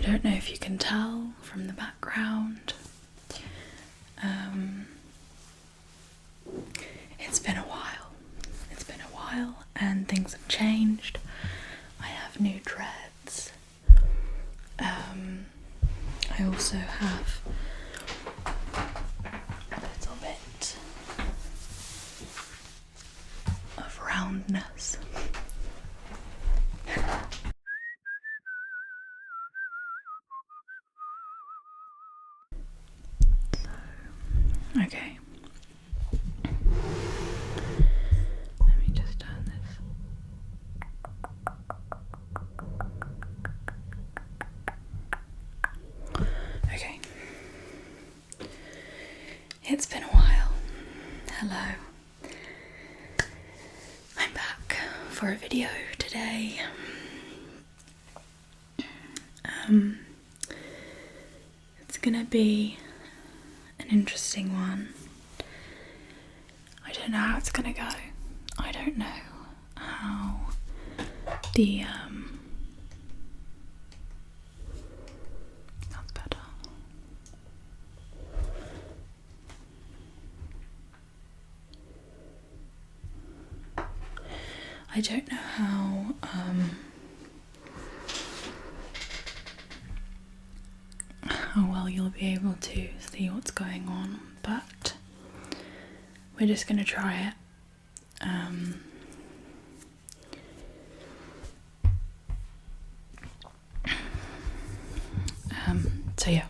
don't know if you can tell from the background. It's been a while. It's been a while and things have changed. I have new dreads. I also have a little bit of roundness. Okay. Let me just turn this. Okay. It's been a while. Hello. I'm back for a video today. It's gonna be an interesting one. I don't know how it's gonna go. I don't know how the that's better. I don't know how well you'll be able to see what's going on, but we're just gonna try it. So yeah,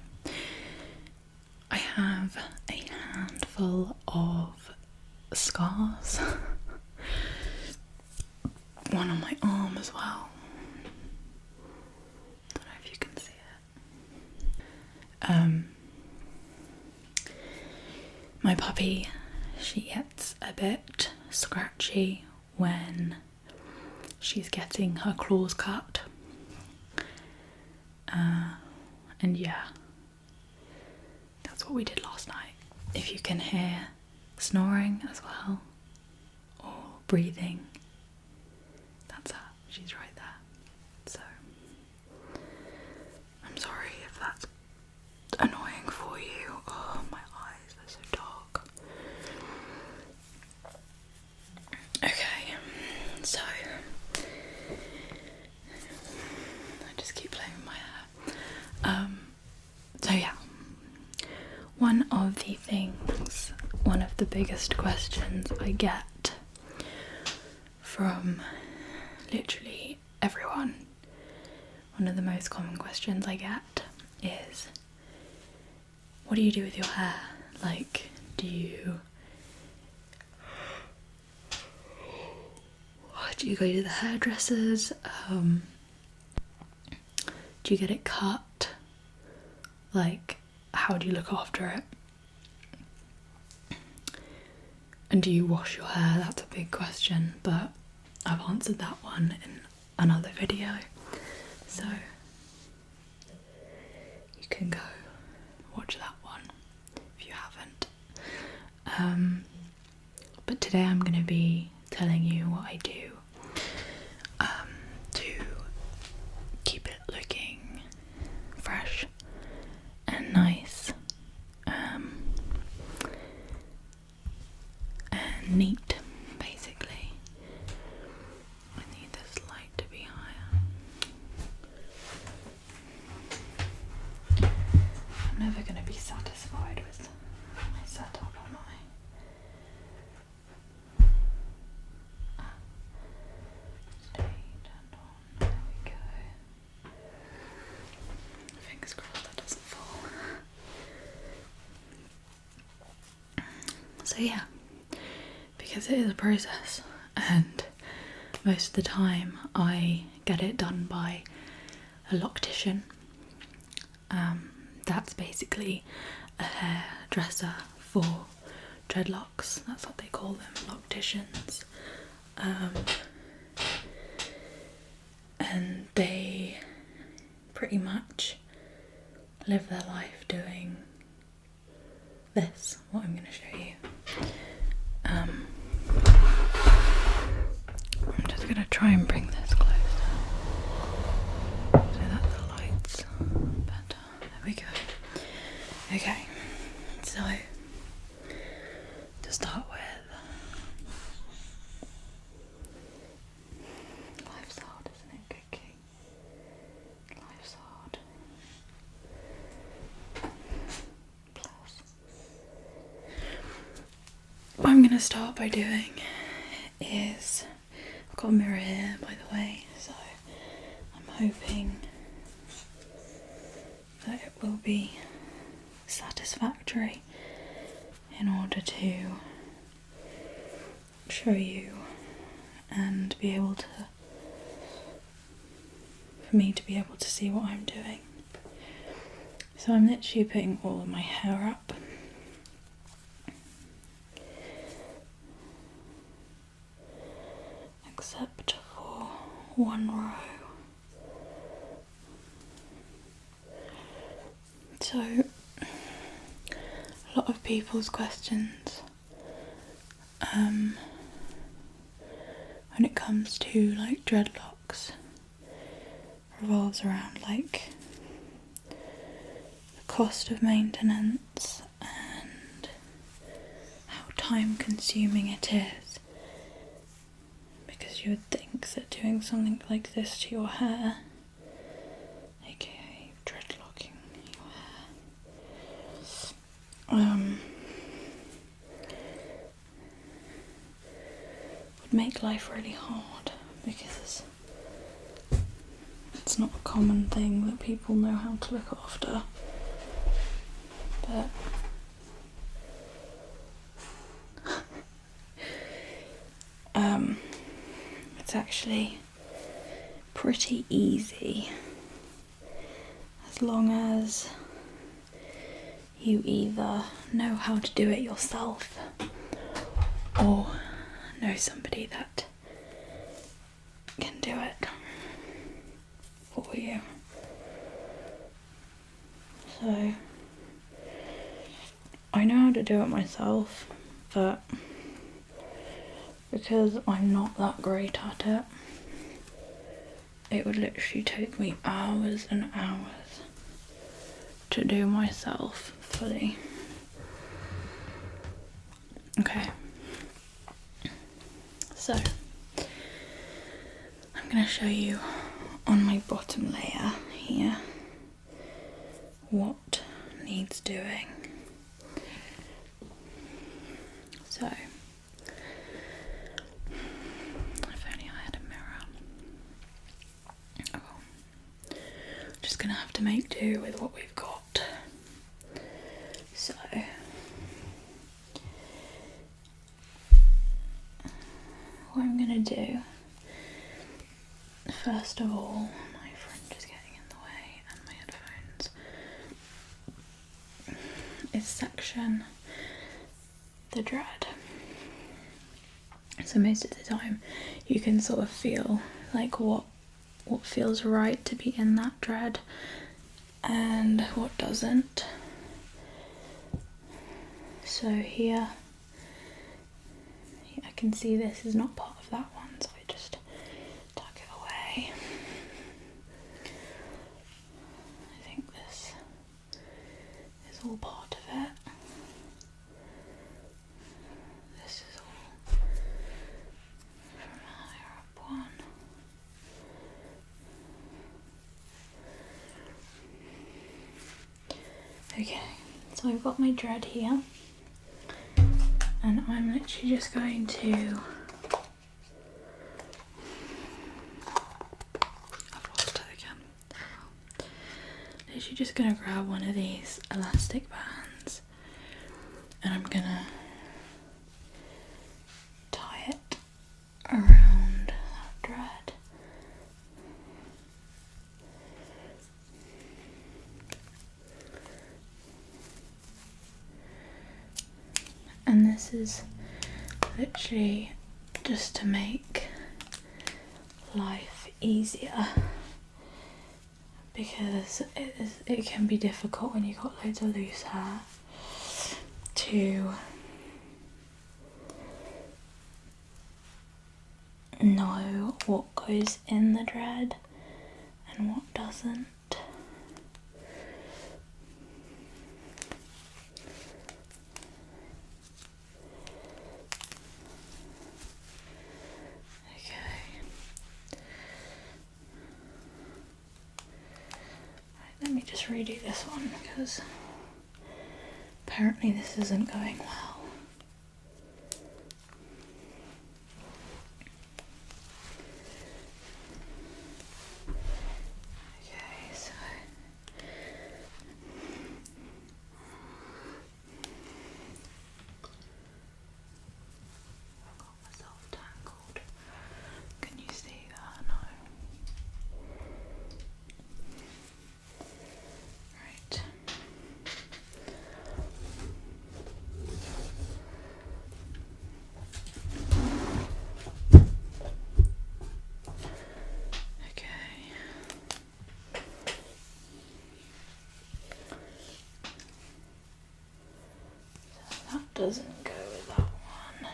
I have a handful of scars. One on my arm as well. Don't know if you can see it. My puppy, she gets a bit scratchy when she's getting her claws cut. And yeah, that's what we did last night. If you can hear snoring as well, or breathing, that's her. She's right there. So, I'm sorry if that's annoying for you. Oh, my eyes, they're so dark. Okay, so I just keep playing with my hair. So yeah, one of the biggest questions I get from literally everyone, one of the most common questions I get is, what do you do with your hair? Like, do you go to the hairdressers? Do you get it cut? Like, how do you look after it? And do you wash your hair? That's a big question, but I've answered that one in another video, so you can go watch that one if you haven't. But today I'm going to be telling you what I do to keep it looking fresh and nice and neat, basically. I need this light to be higher. I'm never going to be satisfied with my setup, am I? Stay turned on. There we go. Fingers crossed that doesn't fall. So yeah, because it is a process, and most of the time I get it done by a loctician. That's basically a hairdresser for dreadlocks. That's what they call them, locticians. And they pretty much live their life doing this, what I'm going to show you. I'm just going to try and bring this closer so that the lights to start by doing is, I've got a mirror here by the way, so I'm hoping that it will be satisfactory in order to show you and be able to, for me to be able to see what I'm doing. So I'm literally putting all of my hair up. Except for one row. So, a lot of people's questions when it comes to like dreadlocks revolves around like the cost of maintenance and how time consuming it is. Because you would think that doing something like this to your hair, aka dreadlocking your hair, would make life really hard, because it's not a common thing that people know how to look after. But it's actually pretty easy as long as you either know how to do it yourself or know somebody that can do it for you. So I know how to do it myself, but because I'm not that great at it, it would literally take me hours and hours to do myself fully. Okay, so I'm going to show you on my bottom layer here what needs doing. So if only I had a mirror. Oh, just gonna have to make do with what we've got. So what I'm gonna do, first of all, my friend is getting in the way and my headphones, is section the dread. So most of the time you can sort of feel like what feels right to be in that dread and what doesn't. So here I can see this is not part of that one, so I just tuck it away. I think this is all part of it. This is all from a higher up one. Okay, so I've got my dread here, and I'm literally just going to, I've lost it again. Literally just gonna grab one of these elastic bands and I'm gonna tie it around that dread. And this is literally just to make life easier, because it can be difficult when you've got loads of loose hair to know what goes in the dread and what doesn't. Let me just redo this one because apparently this isn't going well. doesn't go with that one.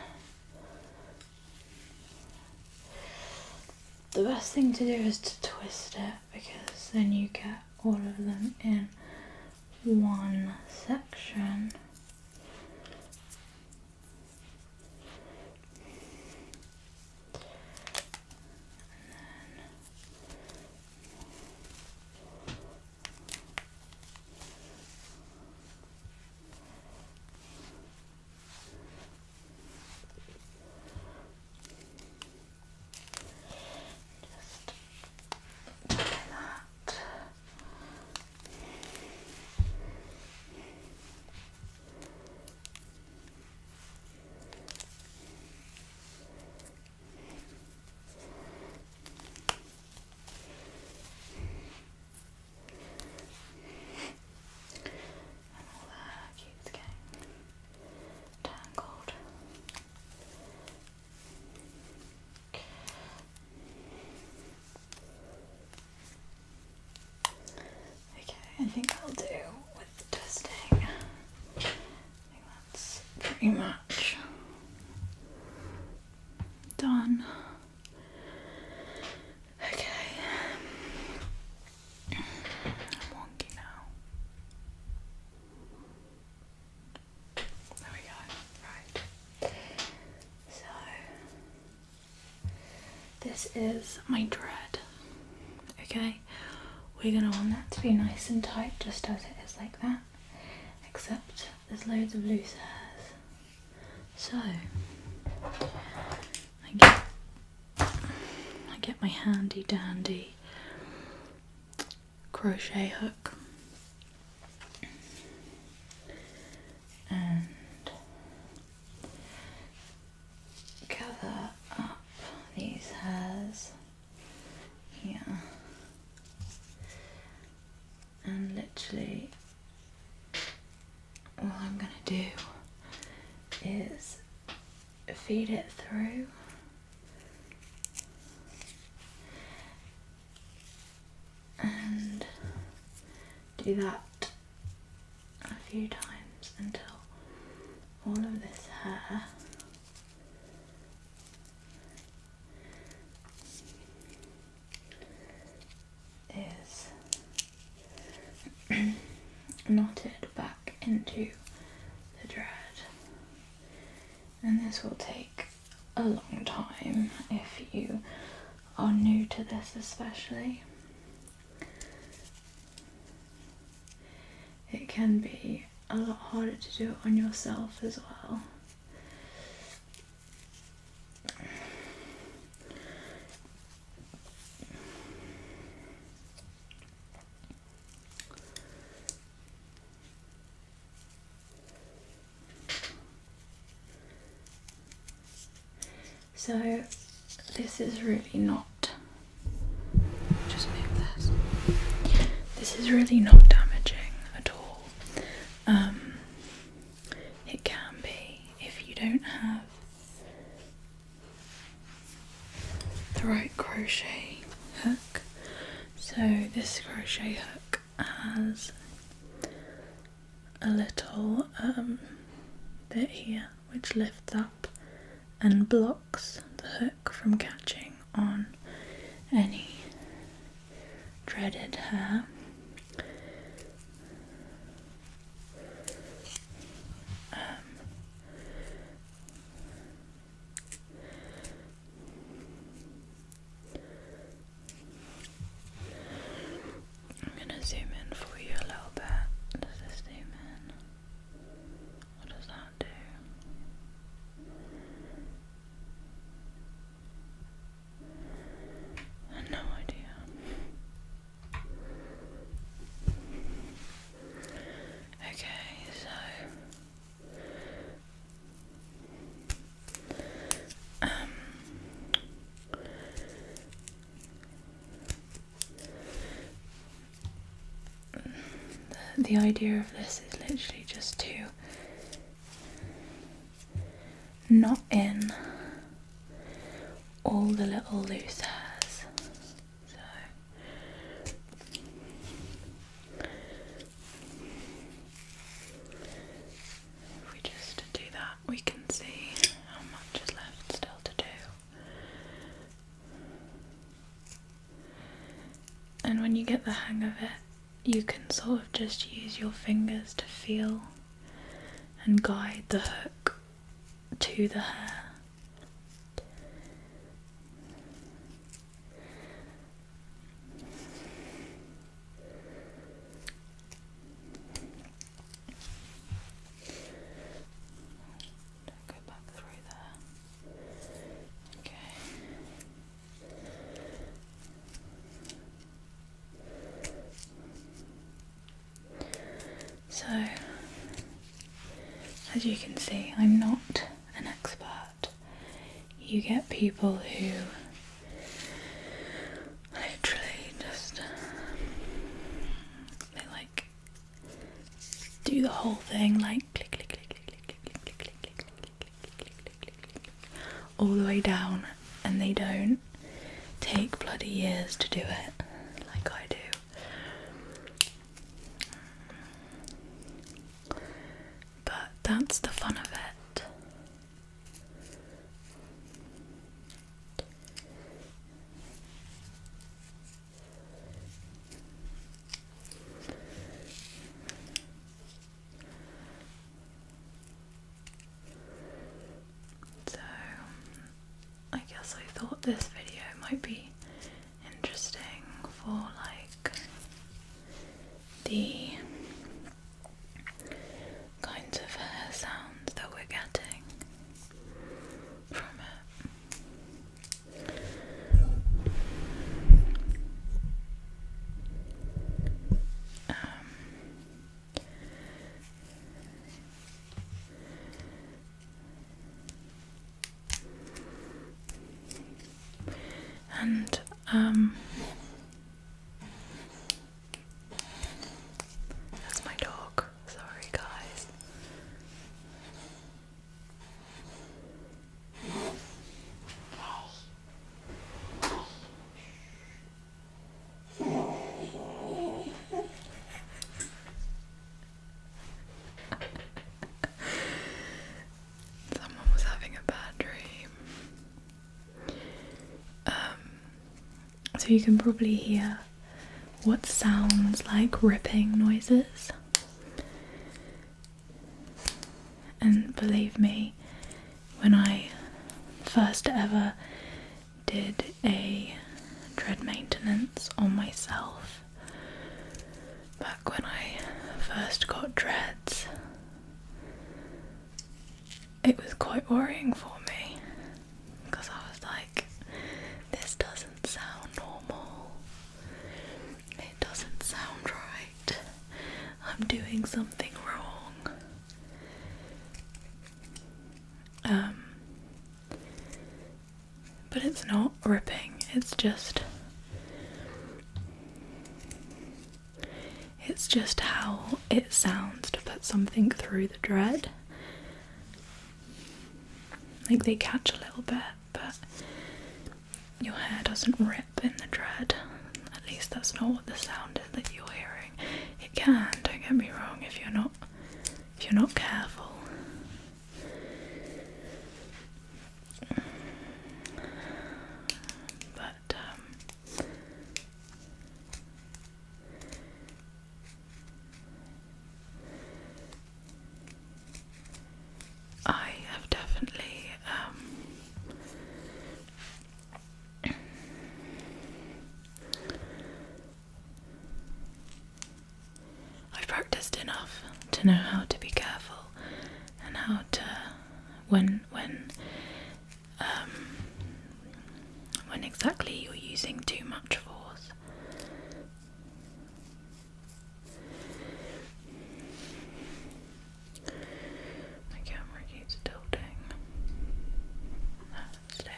The best thing to do is to twist it, because then you get all of them in one section. I think I'll do with the twisting. I think that's pretty much done. Okay. I'm wonky now. There we go. Right. So this is my dread. Okay. We're going to want that to be nice and tight, just as it is like that, except there's loads of loose hairs. So I get my handy dandy crochet hook and gather up these hairs here. And literally all I'm going to do is feed it through and do that a few times until all of this hair is knotted back into the dread, and this will take a long time if you are new to this especially. It can be a lot harder to do it on yourself as well. So this is really not, just move this, this is really not damaging at all. It can be if you don't have the right crochet hook. So this crochet hook has a little bit here which lifts up and blocks the hook from catching on any dreaded hair. I'm going to zoom in for you a little bit. Does this zoom in? What does that do? No idea. Okay, so the idea of this is literally just to knot in all the little loose hairs. So if we just do that. the hang of it, you can sort of just use your fingers to feel and guide the hook to the hair. Don't go back through there. Okay. So, as you can see, I'm not an expert. You get people who literally just, they like do the whole thing, like click, click, click, click, click, click, click, click, click, click, click, click, click, click, click, click, all the way down, and they don't take bloody years to do it like I do. But that's the fun of it. So I guess I thought this video might be interesting for like the kinds of hair sounds that we're getting from it. And that's my dog. Sorry, guys. Someone was having a bad dream. So you can probably hear what sounds like ripping noises. And believe me, when I first ever did a dread maintenance on myself, back when I first got dreads, it was quite worrying for me, because I was like, this doesn't sound normal, it doesn't sound right, I'm doing something wrong. But it's not ripping, it's just how it sounds to put something through the dread. Like, they catch a little bit, but your hair doesn't rip in the dread. At least that's not what the sound is that you're hearing. It can, don't get me wrong, if you're not careful. But I have definitely I've practiced enough to know how to be careful and how to when exactly you're using too much force. My camera keeps tilting. Stay.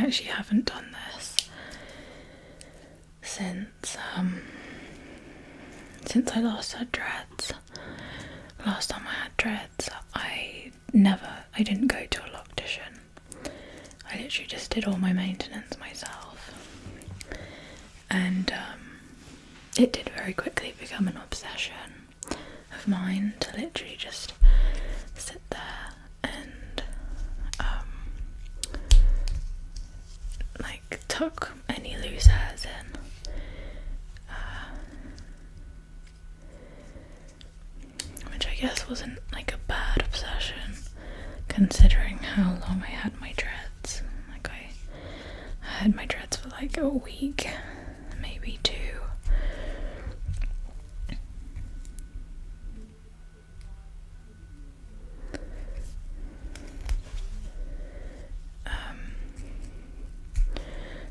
actually haven't done this since I last had dreads. Last time I had dreads, I didn't go to a loctician. I literally just did all my maintenance myself, and it did very quickly become an obsession of mine to literally just sit there and like tuck any loose hairs in. Which I guess wasn't like a bad obsession considering how long I had my dreads. Like I had my dreads for like a week, maybe 2.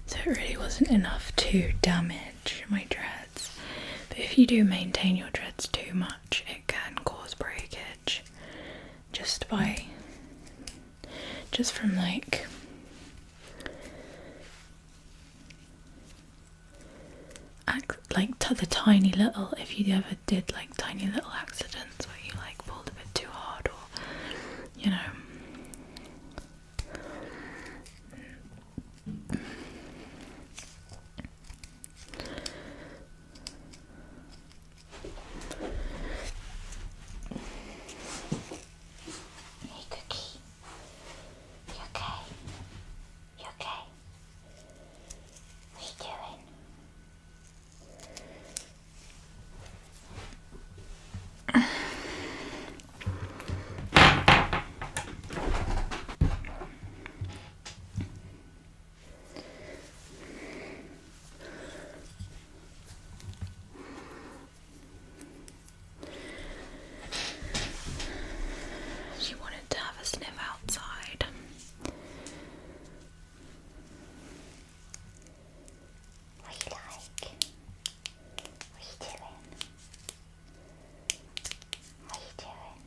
So it really wasn't enough to damage my dreads. But if you do maintain your dreads too much, it can cause breakage. Just from like the tiny little, if you ever did like tiny little accidents where you like pulled a bit too hard, or you know, she wanted to have a sniff outside. What you like? What you doing? What you doing?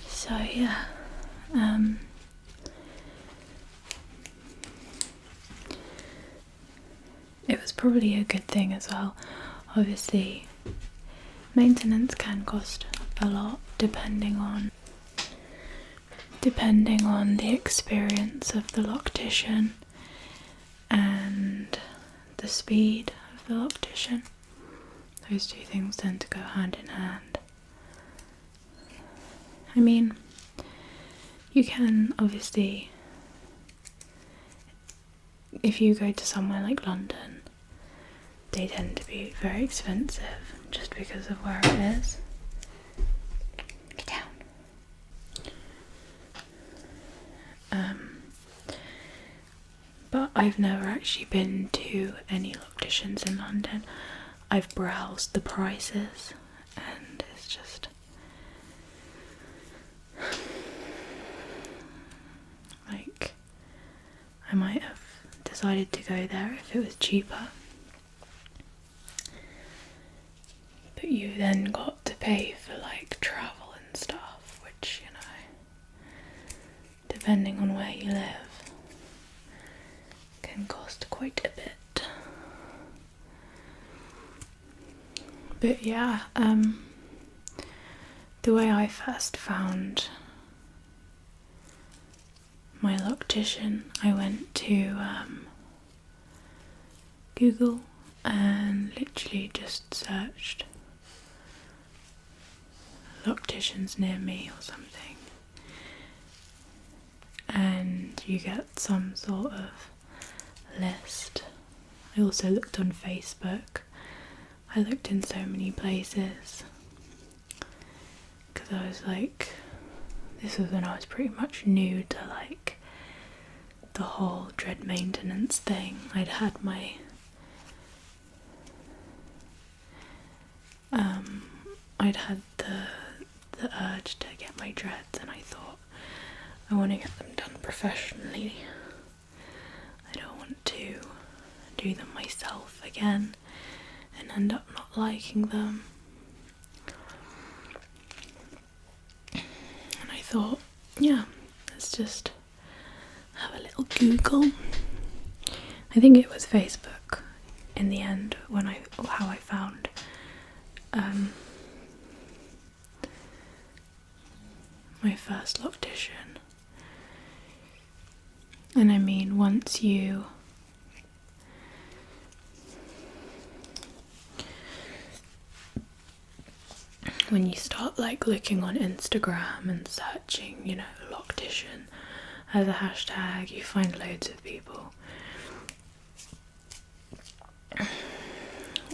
So yeah, it was probably a good thing as well. Obviously, maintenance can cost a lot depending on the experience of the loctician and the speed of the loctician. Those two things tend to go hand in hand. I mean, you can obviously, if you go to somewhere like London, they tend to be very expensive just because of where it is. Get down. But I've never actually been to any locticians in London. I've browsed the prices and it's just like, I might have decided to go there if it was cheaper. But you then got to pay for like travel and stuff, which, you know, depending on where you live, can cost quite a bit. But yeah, the way I first found my loctician, I went to Google and literally just searched locticians near me or something, and you get some sort of list. I also looked on Facebook. I looked in so many places because I was like, this was when I was pretty much new to like the whole dread maintenance thing. I'd had my I'd had the urge to get my dreads, and I thought, I want to get them done professionally. I don't want to do them myself again and end up not liking them. And I thought, yeah, let's just have a little Google. I think it was Facebook in the end how I found my first loctition. And I mean, once you when you start like looking on Instagram and searching, you know, loctition as a hashtag, you find loads of people.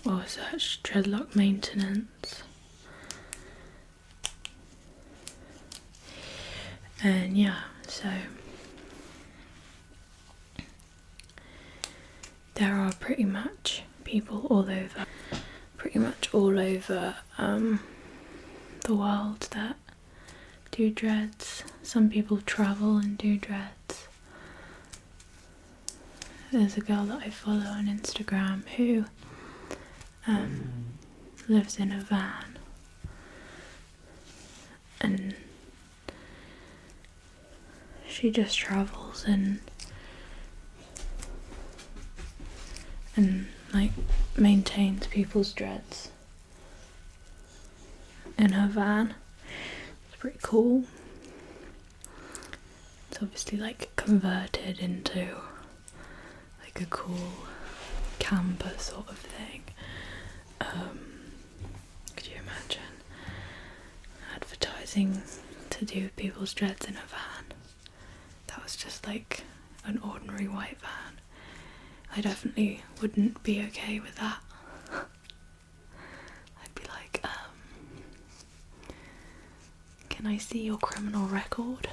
Or search dreadlock maintenance. And yeah, so there are pretty much people all over the world that do dreads. Some people travel and do dreads. There's a girl that I follow on Instagram who lives in a van, and she just travels and like maintains people's dreads in her van. It's pretty cool. It's obviously like converted into like a cool camper sort of thing. Could you imagine advertising to do people's dreads in a van? That was just like an ordinary white van. I definitely wouldn't be okay with that. I'd be like, can I see your criminal record?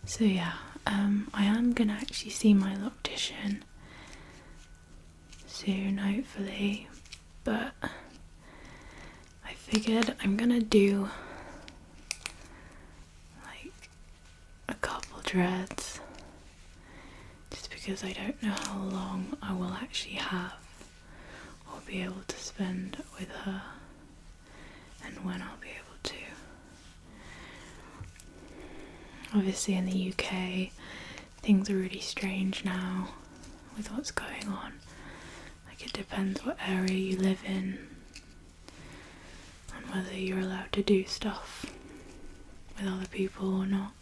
So yeah, I am gonna actually see my loctician soon, hopefully, but I figured I'm gonna do like a couple dreads just because I don't know how long I will actually have or be able to spend with her and when I'll be able to. Obviously in the UK things are really strange now with what's going on. Like, it depends what area you live in and whether you're allowed to do stuff with other people or not.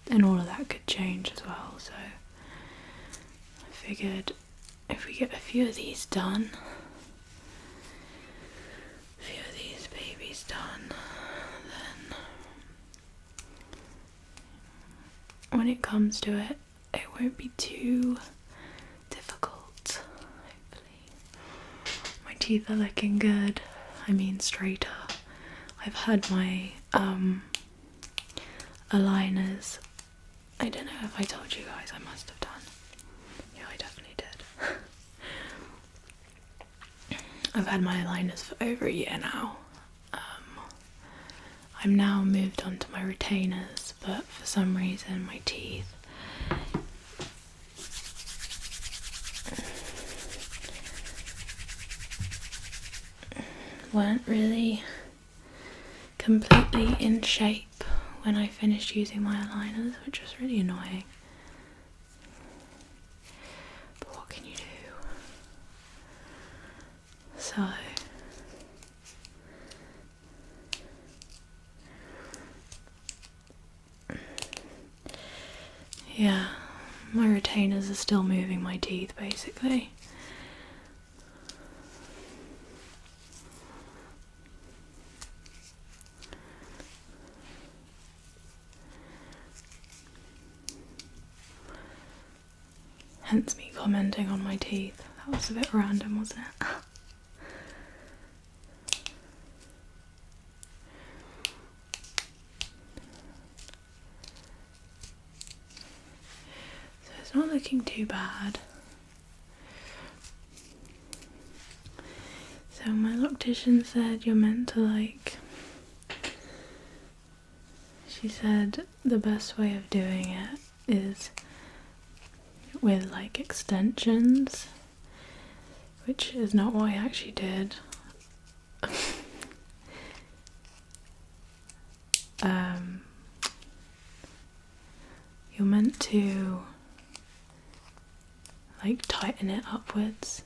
And all of that could change as well, so I figured if we get a few of these done, when it comes to it, it won't be too difficult, hopefully. My teeth are looking good, I mean straighter. I've had my aligners, I don't know if I told you guys, I must have done. Yeah, I definitely did. I've had my aligners for over a year now. I'm now moved on to my retainers, but for some reason my teeth weren't really completely in shape when I finished using my aligners, which was really annoying. But what can you do? So yeah, my retainers are still moving my teeth basically. Hence me commenting on my teeth. That was a bit random, wasn't it? It's not looking too bad. So my loctician said you're meant to like, she said the best way of doing it is with like extensions, which is not what I actually did. You're meant to like tighten it upwards,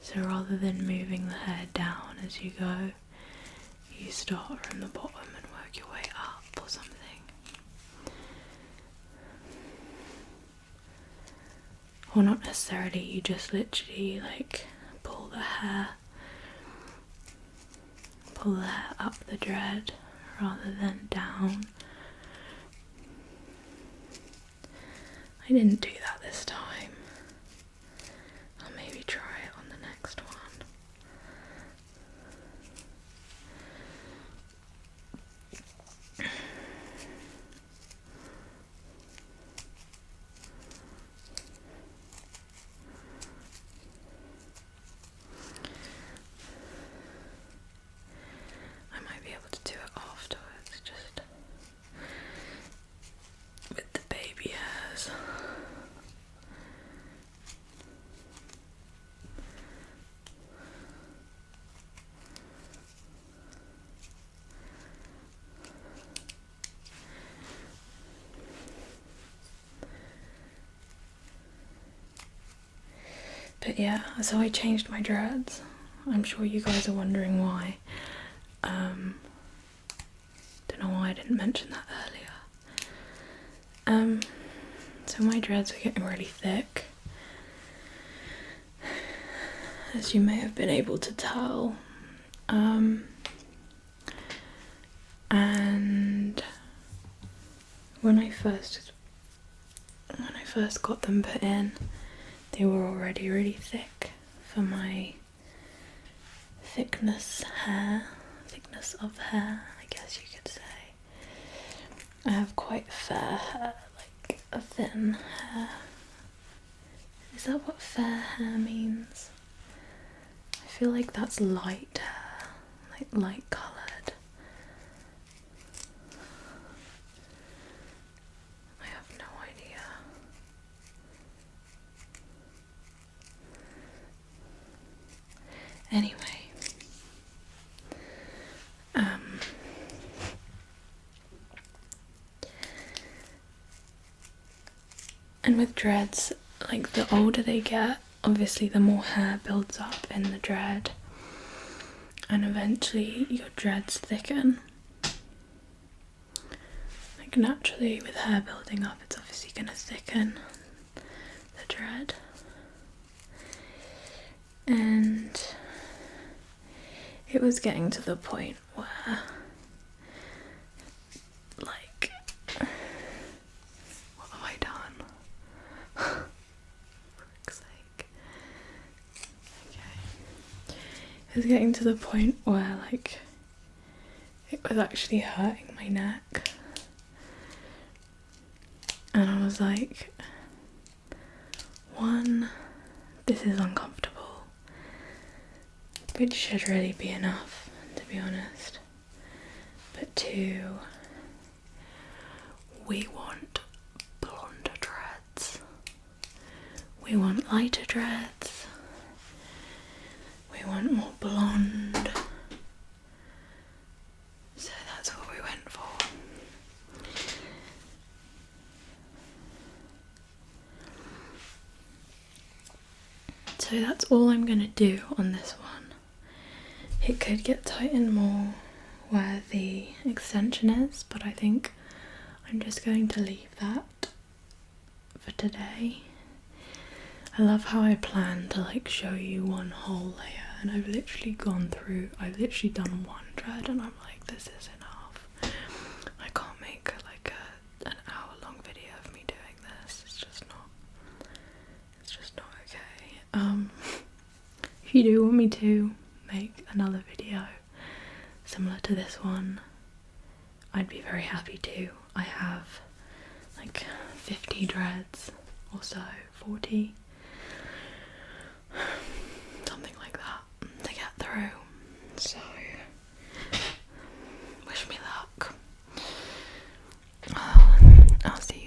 so rather than moving the hair down as you go, you start from the bottom and work your way up or something. Or not necessarily, you just literally like pull the hair up the dread rather than down. I didn't do that this time. I'll maybe try it on the next one. I might be able to do it afterwards, just with the baby hairs. But yeah, so I changed my dreads. I'm sure you guys are wondering why. Don't know why I didn't mention that earlier. So my dreads were getting really thick, as you may have been able to tell. And when I first got them put in, they were already really thick for my thickness of hair, I guess you could say. I have quite fair hair, like a thin hair. Is that what fair hair means? I feel like that's light hair, like light coloured. I have no idea. Anyway, and with dreads, like the older they get, obviously the more hair builds up in the dread, and eventually your dreads thicken. Like naturally with hair building up, it's obviously going to thicken the dread. And it was getting to the point where, like, what have I done? For fuck's sake. Okay. It was getting to the point where, like, it was actually hurting my neck. And I was like, one, this is uncomfortable. Which should really be enough, to be honest. But two, we want blonder dreads. We want lighter dreads. We want more blonde. So that's what we went for. So that's all I'm going to do on this one. It could get tightened more where the extension is, but I think I'm just going to leave that for today. I love how I plan to like show you one whole layer, and I've literally done one dread and I'm like, this is enough. I can't make like an hour-long video of me doing this. It's just not okay. If you do want me to make another video similar to this one, I'd be very happy to. I have like 50 dreads or so, 40, something like that to get through, so wish me luck. I'll see